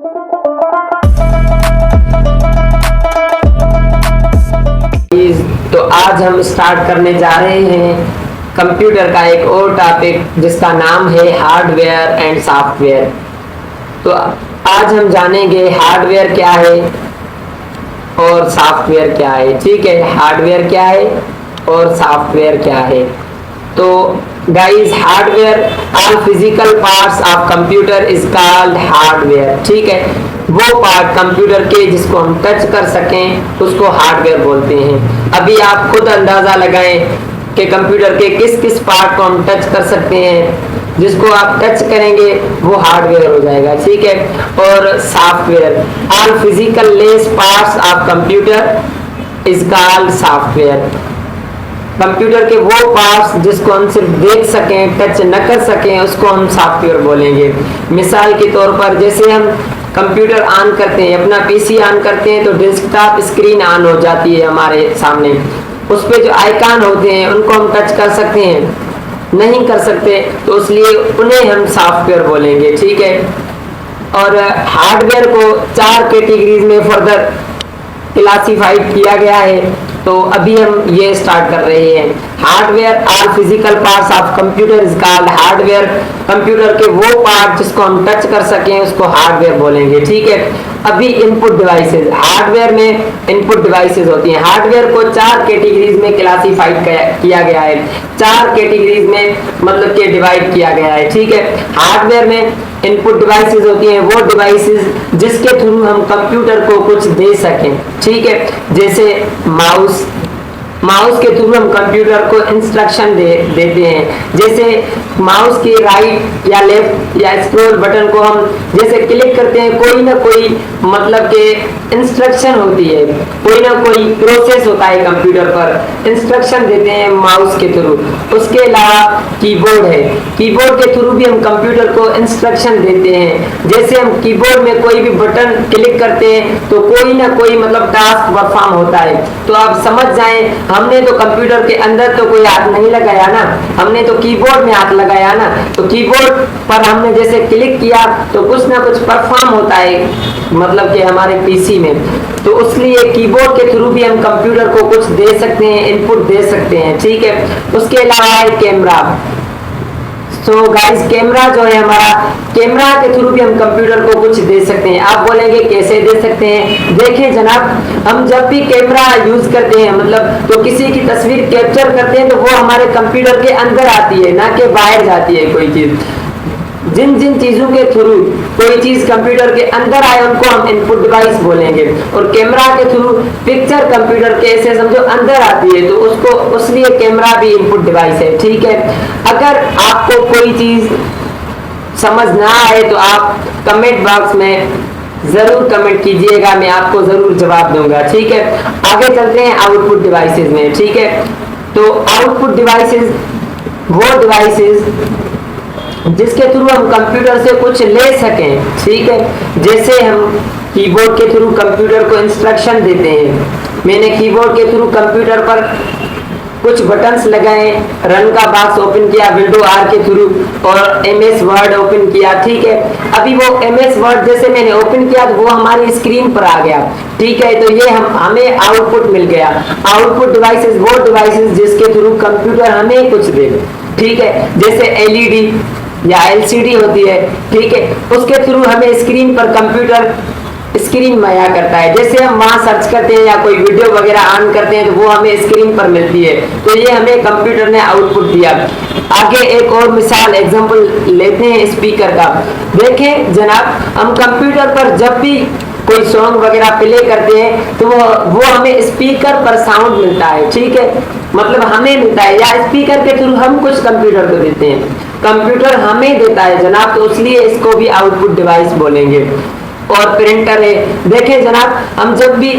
तो आज हम स्टार्ट करने जा रहे हैं कंप्यूटर का एक और टॉपिक जिसका नाम है हार्डवेयर एंड सॉफ्टवेयर। तो आज हम जानेंगे हार्डवेयर क्या है और सॉफ्टवेयर क्या है। ठीक है, हार्डवेयर क्या है और सॉफ्टवेयर क्या है। तो guys, hardware all physical parts of computer is called hardware. ठीक है, वो पार्ट कंप्यूटर के जिसको हम टच कर सकें उसको हार्डवेयर बोलते हैं। अभी आप खुद अंदाजा लगाएं कि कंप्यूटर के किस किस पार्ट को हम टच कर सकते हैं। जिसको आप टच करेंगे वो हार्डवेयर हो जाएगा। ठीक है, और software all physical less parts of computer is called software. Computer के वो पार्ट्स जिसको हम सिर्फ देख सकें, टच न कर सकें, उसको हम सॉफ्टवेयर बोलेंगे। मिसाल के तौर पर जैसे हम कंप्यूटर ऑन करते हैं, अपना पीसी ऑन करते हैं तो डेस्कटॉप स्क्रीन ऑन हो जाती है हमारे सामने। उस पे जो आइकॉन होते हैं उनको हम टच कर सकते हैं? नहीं कर सकते, तो इसलिए उन्हें हम सॉफ्टवेयर बोलेंगे। ठीक है, और हार्डवेयर को 4 कैटेगरीज में फर्दर क्लासिफाइड किया गया है। तो अभी हम ये स्टार्ट कर रहे हैं। Hardware all physical parts of computer is called hardware. Computer के वो पार्ट जिसको हम टच कर सकें उसको हार्डवेयर बोलेंगे। ठीक है, अभी इनपुट डिवाइसेस, हार्डवेयर में इनपुट डिवाइसेस होती हैं। हार्डवेयर को 4 कैटेगरीज में क्लासिफाइड किया गया है। 4 कैटेगरीज में मतलब कि डिवाइड किया गया है। ठीक है, हार्डवेयर में इनपुट डिवाइसेस होती हैं वो डिवाइसेस जिसके थ्रू हम कंप्यूटर को कुछ दे सकें। ठीक है, जैसे माउस के थ्रू हम कंप्यूटर को इंस्ट्रक्शन देते हैं। जैसे माउस के राइट या लेफ्ट या स्क्रॉल बटन को हम जैसे क्लिक करते हैं, कोई ना कोई मतलब के इंस्ट्रक्शन होती है, कोई ना कोई प्रोसेस होता है कंप्यूटर पर, इंस्ट्रक्शन देते हैं माउस के थ्रू। उसके अलावा कीबोर्ड है, कीबोर्ड के थ्रू भी हम कंप्यूटर को इंस्ट्रक्शन देते हैं। जैसे हम कीबोर्ड में कोई भी बटन क्लिक करते हैं तो कोई ना कोई मतलब टास्क परफॉर्म होता है। तो आप समझ जाएं, हमने तो कंप्यूटर के अंदर तो कोई हाथ नहीं लगाया ना, हमने तो कीबोर्ड में हाथ लगाया ना। तो कीबोर्ड पर हमने जैसे क्लिक किया तो कुछ ना कुछ परफॉर्म होता है मतलब कि हमारे पीसी में। तो इसलिए कीबोर्ड के थ्रू भी हम कंप्यूटर को कुछ दे सकते हैं, इनपुट दे सकते हैं। ठीक है, उसके अलावा है कैमरा। सो गाइस, कैमरा जो है हमारा, कैमरा के थ्रू भी हम कंप्यूटर को कुछ दे सकते हैं। आप बोलेंगे कैसे दे सकते हैं? देखिए जनाब, हम जब भी कैमरा यूज करते हैं मतलब तो किसी की तस्वीर कैप्चर करते हैं तो वो हमारे कंप्यूटर के अंदर आती है, ना कि बाहर जाती है कोई चीज। जिन जिन चीजों के थ्रू कोई चीज कंप्यूटर के अंदर आए उनको हम इनपुट डिवाइस बोलेंगे। और कैमरा के थ्रू पिक्चर कंप्यूटर के ऐसे समझो अंदर आती है तो उसको, उसलिए कैमरा भी इनपुट डिवाइस है। ठीक है, अगर आपको कोई चीज समझ ना आए तो आप कमेंट बॉक्स में जरूर कमेंट कीजिएगा, मैं आपको जरूर जवाब दूंगा। ठीक है, आगे चलते हैं आउटपुट डिवाइसेस में। ठीक है, तो आउटपुट डिवाइसेस वो डिवाइसेस जिसके थ्रू हम कंप्यूटर से कुछ ले सकें। ठीक है, जैसे हम कीबोर्ड के थ्रू कंप्यूटर को इंस्ट्रक्शन देते हैं। मैंने कीबोर्ड के थ्रू कंप्यूटर पर कुछ बटन्स लगाए, रन का बॉक्स ओपन किया विंडो आर के थ्रू और एमएस वर्ड ओपन किया। ठीक है, अभी वो एमएस वर्ड जैसे मैंने ओपन किया तो वो हमारी स्क्रीन पर आ गया। ठीक है, तो ये हमें आउटपुट मिल गया। आउटपुट डिवाइसेस वो डिवाइसेस जिसके थ्रू कंप्यूटर हमें कुछ दे। ठीक है, जैसे एलईडी या एलसीडी होती है। ठीक है, उसके थ्रू हमें स्क्रीन पर कंप्यूटर स्क्रीन मुहैया करता है। जैसे हम वहां सर्च करते हैं या कोई वीडियो वगैरह ऑन करते हैं तो वो हमें स्क्रीन पर मिलती है। तो ये हमें कंप्यूटर ने आउटपुट दिया। आगे एक और मिसाल एग्जांपल लेते हैं स्पीकर का। देखें जनाब, हम कंप्यूटर पर जब भी कोई सॉन्ग वगैरह प्ले करते हैं तो वो हमें स्पीकर पर साउंड मिलता है। ठीक है, मतलब हमें मिलता है या स्पीकर के थ्रू हम कुछ कंप्यूटर को देते हैं, कंप्यूटर हमें देता है जनाब। तो इसलिए इसको भी आउटपुट डिवाइस बोलेंगे। और प्रिंटर है, देखें जनाब, हम जब भी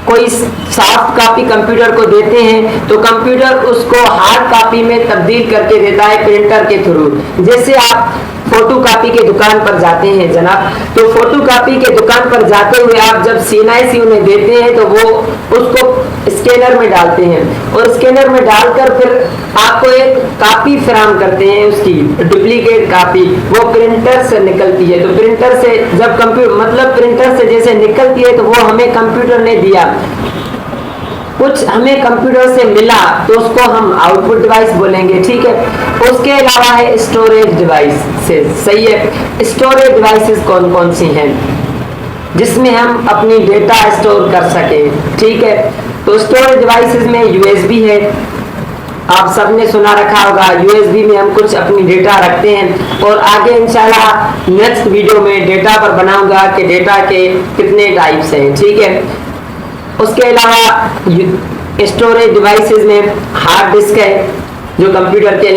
कोई सॉफ्ट कॉपी कंप्यूटर को देते हैं तो कंप्यूटर उसको हार्ड कॉपी में तब्दील करके देता है प्रिंटर के थ्रू। जैसे आप फोटोकॉपी के दुकान पर जाते हैं जनाब, तो फोटोकॉपी के दुकान पर जाते हुए आप जब CNIC उन्हें देते हैं तो वो उसको स्कैनर में डालते हैं और स्कैनर में डालकर फिर आपको एक कॉपी फराहम करते हैं, उसकी डुप्लीकेट कॉपी वो प्रिंटर से निकलती है। तो प्रिंटर से जब प्रिंटर से जैसे निकलती है तो वो हमें कंप्यूटर ने दिया, कुछ हमें कंप्यूटर से मिला तो उसको हम आउटपुट डिवाइस बोलेंगे, ठीक है। उसके अलावा है स्टोरेज डिवाइसेस, सही है। स्टोरेज डिवाइसेस कौन कौन सी हैं जिसमें हम अपनी डेटा स्टोर कर सके, ठीक है। तो स्टोरेज डिवाइसेस में USB है, आप सबने सुना रखा होगा, USB में हम कुछ अपनी डेटा रखते हैं और आगे इंशाल्लाह नेक्स्ट वीडियो में डेटा पर बनाऊंगा कि डेटा के कितने टाइप्स हैं, ठीक है। उसके अलावा स्टोरेज डिवाइसेस में हार्ड डिस्क है जो कंप्यूटर के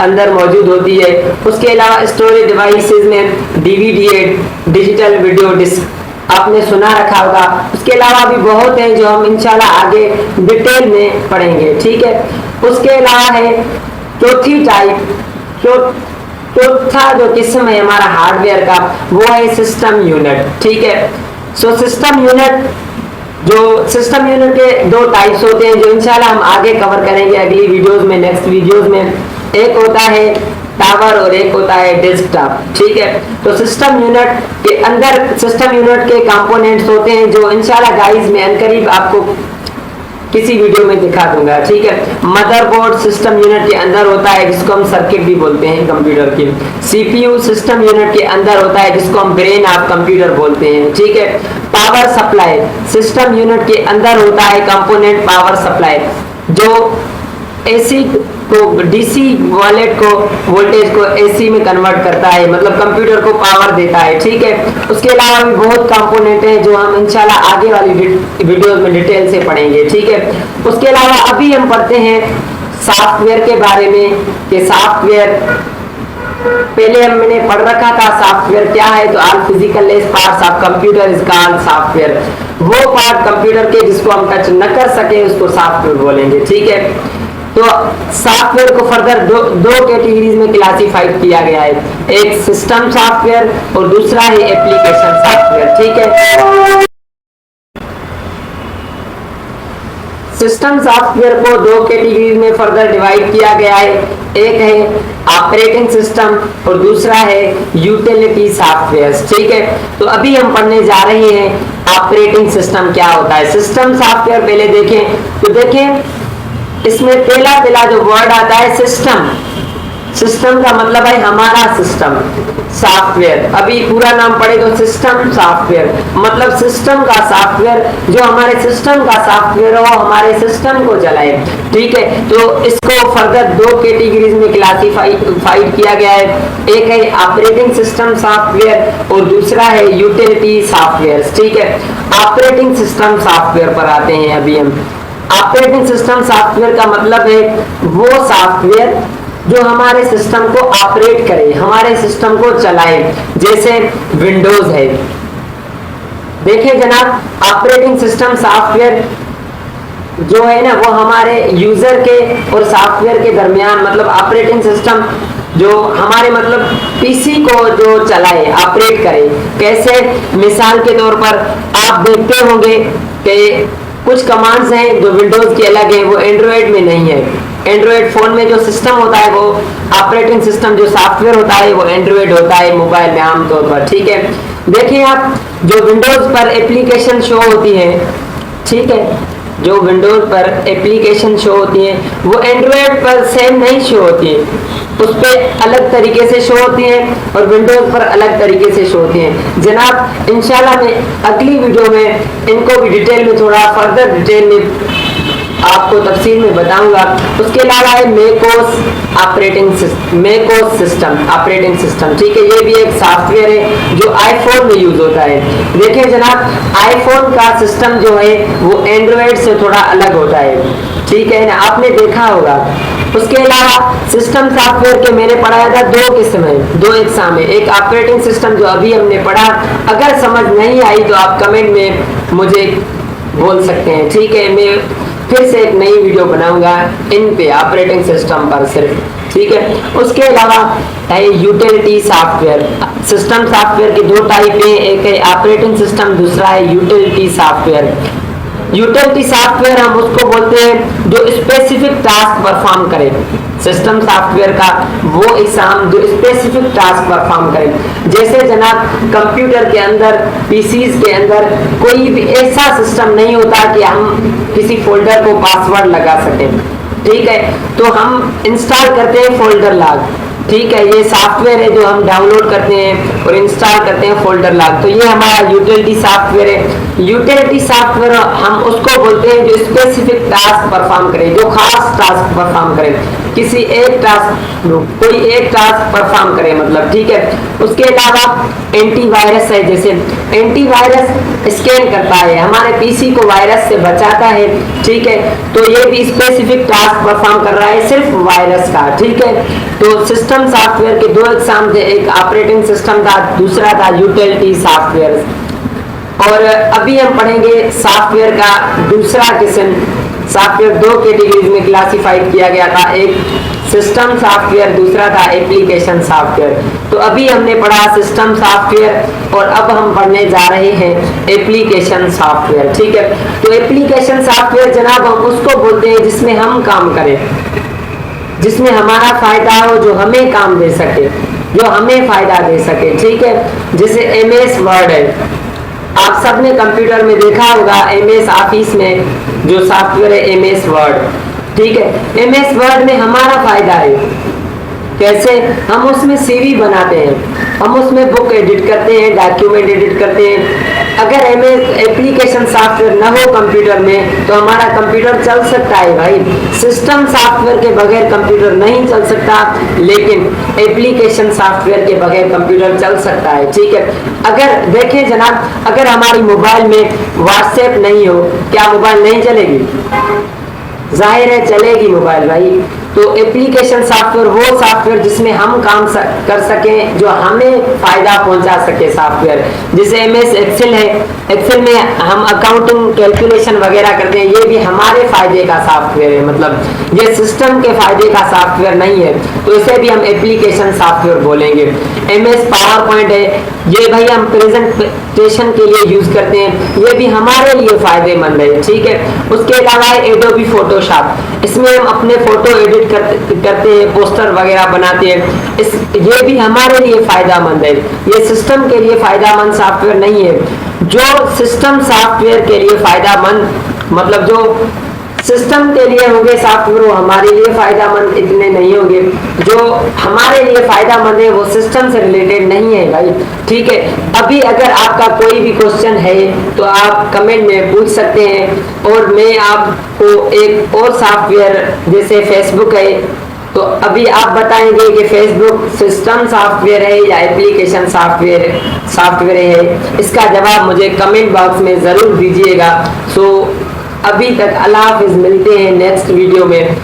अंदर मौजूद होती है। उसके अलावा स्टोरेज डिवाइसेस में DVD है, डिजिटल वीडियो डिस्क, आपने सुना रखा होगा। उसके अलावा भी बहुत हैं जो हम इंशाल्लाह आगे डिटेल में पढ़ेंगे, ठीक है। उसके अलावा है चौथी टाइप, चौथा जो किस्म है हमारा हार्डवेयर का वो है सिस्टम यूनिट, ठीक है। सिस्टम यूनिट के दो टाइप्स होते हैं जो इंशाल्लाह हम आगे कवर करेंगे अगली वीडियोस में, नेक्स्ट वीडियोस में। एक होता है टावर और एक होता है डेस्कटॉप, ठीक है। तो सिस्टम यूनिट के अंदर सिस्टम यूनिट के कंपोनेंट्स होते हैं जो इंशाल्लाह गाइस मैं अनकरीब आपको किसी वीडियो में दिखा दूंगा, ठीक है। मदरबोर्ड सिस्टम यूनिट के अंदर होता है जिसको हम सर्किट भी बोलते हैं कंप्यूटर की। CPU सिस्टम यूनिट के अंदर होता है जिसको हम ब्रेन ऑफ कंप्यूटर बोलते हैं, ठीक है। पावर सप्लाई सिस्टम यूनिट के अंदर होता है कंपोनेंट पावर सप्लाई जो AC को DC वॉलेट को वोल्टेज को AC में कन्वर्ट करता है, मतलब कंप्यूटर को पावर देता है, ठीक है। उसके अलावा भी बहुत कंपोनेंट हैं जो हम इंशाल्लाह आगे वाली वीडियोस में डिटेल से पढ़ेंगे, ठीक है। उसके अलावा अभी हम पढ़ते हैं सॉफ्टवेयर के बारे में कि सॉफ्टवेयर पहले मैंने पढ़ रखा था सॉफ्टवेयर क्या है, तो all physical parts of computer is called software. वो पार्ट कंप्यूटर के जिसको हम टच न कर सके उसको सॉफ्टवेयर बोलेंगे, ठीक है। तो सॉफ्टवेयर को फर्दर दो कैटेगरीज में क्लासिफाइड किया गया है, एक सिस्टम सॉफ्टवेयर और दूसरा है एप्लीकेशन सॉफ्टवेयर, ठीक है। सिस्टम सॉफ्टवेयर को दो कैटेगरीज में फर्दर डिवाइड किया गया है, एक है ऑपरेटिंग सिस्टम और दूसरा है यूटिलिटी सॉफ्टवेयर, ठीक है। तो अभी हम पढ़ने जा रहे हैं ऑपरेटिंग सिस्टम क्या होता है। सिस्टम सॉफ्टवेयर पहले देखें तो देखें इसमें पहला जो वर्ड आता है सिस्टम, सिस्टम का मतलब है हमारा सिस्टम। सॉफ्टवेयर अभी पूरा नाम पढ़े तो सिस्टम सॉफ्टवेयर मतलब सिस्टम का सॉफ्टवेयर, जो हमारे सिस्टम का सॉफ्टवेयर हो हमारे सिस्टम को चलाए, ठीक है। तो इसको फर्दर दो कैटेगरीज में क्लासिफाइड किया गया है, एक है ऑपरेटिंग सिस्टम सॉफ्टवेयर और दूसरा है यूटिलिटी सॉफ्टवेयर, ठीक है। ऑपरेटिंग सिस्टम सॉफ्टवेयर पर आते हैं अभी हम। ऑपरेटिंग सिस्टम सॉफ्टवेयर का मतलब है वो सॉफ्टवेयर जो हमारे सिस्टम को ऑपरेट करे, हमारे सिस्टम को चलाए, जैसे विंडोज है। देखिए जनाब, ऑपरेटिंग सिस्टम सॉफ्टवेयर जो है ना वो हमारे यूजर के और सॉफ्टवेयर के दरमियान, मतलब ऑपरेटिंग सिस्टम जो हमारे मतलब पीसी को जो चलाए, ऑपरेट करे, कैसे। मिसाल के तौर पर आप देखते होंगे कि कुछ कमांड्स हैं जो विंडोज की अलग है, वो एंड्रॉयड में नहीं है। एंड्रॉयड फोन में जो सिस्टम होता है वो ऑपरेटिंग सिस्टम जो सॉफ्टवेयर होता है वो एंड्रॉयड होता है मोबाइल में आमतौर पर, ठीक है। देखिए आप जो विंडोज पर एप्लीकेशन शो होती है, ठीक है, जो विंडोज पर एप्लीकेशन शो होती है वो एंड्रॉयड पर सेम नहीं शो होती है, उस पर अलग तरीके से शो होती हैं और विंडोज पर अलग तरीके से शो होती हैं। जनाब इंशाल्लाह मैं अगली वीडियो में इनको भी डिटेल में थोड़ा फर्दर डिटेल में आपको तफसील में बताऊंगा। उसके अलावा है मैकोस सिस्टम ऑपरेटिंग सिस्टम, ठीक है। ये भी एक सॉफ्टवेयर है जो आईफोन में यूज होता है। देखिए जनाब, आईफोन का सिस्टम जो है वो एंड्रॉयड से थोड़ा अलग होता है, ठीक है ना, आपने देखा होगा। उसके अलावा सिस्टम सॉफ्टवेयर के मैंने पढ़ाया था दो किस्म है, दो एग्जाम है। एक ऑपरेटिंग सिस्टम जो अभी हमने पढ़ा, अगर समझ नहीं आई तो आप कमेंट में मुझे बोल सकते हैं, ठीक है। मैं फिर से एक नई वीडियो बनाऊंगा इन पे ऑपरेटिंग सिस्टम पर सिर्फ, ठीक है। उसके अलावा है यूटिलिटी सॉफ्टवेयर। सिस्टम सॉफ्टवेयर के दो टाइप हैं, एक है ऑपरेटिंग सिस्टम, दूसरा है यूटिलिटी सॉफ्टवेयर। यूटिलिटी सॉफ्टवेयर हम उसको बोलते हैं जो स्पेसिफिक टास्क परफॉर्म करे। सिस्टम सॉफ्टवेयर का वो एग्जाम जो स्पेसिफिक टास्क परफॉर्म करे। जैसे जनाब कंप्यूटर के अंदर, पीसीज के अंदर कोई भी ऐसा सिस्टम नहीं होता कि हम किसी फोल्डर को पासवर्ड लगा सकें, ठीक है। तो हम इंस्टॉल करते हैं फोल्डर लॉक, ठीक है। ये सॉफ्टवेयर है जो हम डाउनलोड करते हैं और इंस्टॉल करते हैं फोल्डर लॉक। तो ये हमारा यूटिलिटी सॉफ्टवेयर है। यूटिलिटी सॉफ्टवेयर हम उसको बोलते हैं जो स्पेसिफिक टास्क परफॉर्म करे, जो खास टास्क परफॉर्म करे, किसी एक टास्क, कोई एक टास्क परफॉर्म करे मतलब, ठीक है। उसके अलावा एंटीवायरस है, जैसे एंटीवायरस स्कैन करता है, हमारे पीसी को वायरस से बचाता है, ठीक है। तो ये भी स्पेसिफिक टास्क परफॉर्म कर रहा है सिर्फ वायरस का, ठीक है। तो सिस्टम सॉफ्टवेयर के दो एग्जाम थे, एक ऑपरेटिंग सिस्टम था, दूसरा था यूटिलिटी सॉफ्टवेयर। और अभी हम पढ़ेंगे सॉफ्टवेयर का दूसरा किस्म। सॉफ्टवेयर दो कैटेगरीज में क्लासिफाइड किया गया था, एक सिस्टम सॉफ्टवेयर, दूसरा था एप्लीकेशन सॉफ्टवेयर। तो अभी हमने पढ़ा सिस्टम सॉफ्टवेयर और अब हम पढ़ने जा रहे हैं एप्लीकेशन सॉफ्टवेयर, ठीक है। तो एप्लीकेशन सॉफ्टवेयर जनाब हम उसको बोलते हैं जिसमें हम काम करें, जिसमें हमारा फायदा हो, जो हमें काम दे सके, जो हमें फायदा दे सके, ठीक है। जैसे एमएस वर्ड है, आप सबने कंप्यूटर में देखा होगा एमएस ऑफिस में जो सॉफ्टवेयर है एमएस वर्ड, ठीक है। एमएस वर्ड में हमारा फायदा है, कैसे? हम उसमें सीवी बनाते हैं, हम उसमें बुक एडिट करते हैं, डॉक्यूमेंट एडिट करते हैं। अगर एमएस एप्लीकेशन सॉफ्टवेयर न हो कंप्यूटर में तो हमारा कंप्यूटर चल सकता है भाई। सिस्टम सॉफ्टवेयर के बगैर कंप्यूटर नहीं चल सकता, लेकिन एप्लीकेशन सॉफ्टवेयर के बगैर कंप्यूटर चल सकता है, ठीक है। अगर देखें जनाब, अगर हमारी मोबाइल में व्हाट्सएप नहीं हो, क्या मोबाइल नहीं चलेगी? जाहिर है चलेगी मोबाइल भाई। तो एप्लीकेशन सॉफ्टवेयर वो सॉफ्टवेयर जिसमें हम काम कर सकें, जो हमें फायदा पहुंचा सके सॉफ्टवेयर। जैसे एमएस एक्सेल है, एक्सेल में हम अकाउंटिंग कैलकुलेशन वगैरह करते हैं, ये भी हमारे फायदे का सॉफ्टवेयर है, मतलब ये सिस्टम के फायदे का सॉफ्टवेयर नहीं है, तो इसे भी हम एप्लीकेशन सॉफ्टवेयर बोलेंगे। एमएस पावर पॉइंट है, ये भाई हम प्रेजेंटेशन के लिए यूज करते हैं, ये भी हमारे लिए फायदेमंद है, ठीक है। उसके अलावा एडोबी फोटोशॉप, इसमें हम अपने फोटो एडिट करते हैं, पोस्टर वगैरह बनाते हैं, ये भी हमारे लिए फायदामंद है। ये सिस्टम के लिए फायदामंद सॉफ्टवेयर नहीं है। जो सिस्टम सॉफ्टवेयर के लिए फायदामंद, मतलब जो सिस्टम के लिए होंगे सॉफ्टवेयर, वो हमारे लिए फायदामंद इतने नहीं होंगे। जो हमारे लिए फायदामंद है वो सिस्टम से रिलेटेड नहीं है भाई, ठीक है। अभी अगर आपका कोई भी क्वेश्चन है तो आप कमेंट में पूछ सकते हैं, और मैं आपको एक और सॉफ्टवेयर जैसे फेसबुक है, तो अभी आप बताएंगे कि फेसबुक सिस्टम सॉफ्टवेयर है या एप्लीकेशन सॉफ्टवेयर है। इसका जवाब मुझे कमेंट बॉक्स में ज़रूर दीजिएगा। सो अभी तक अल्लाह हाफिज़, मिलते हैं नेक्स्ट वीडियो में।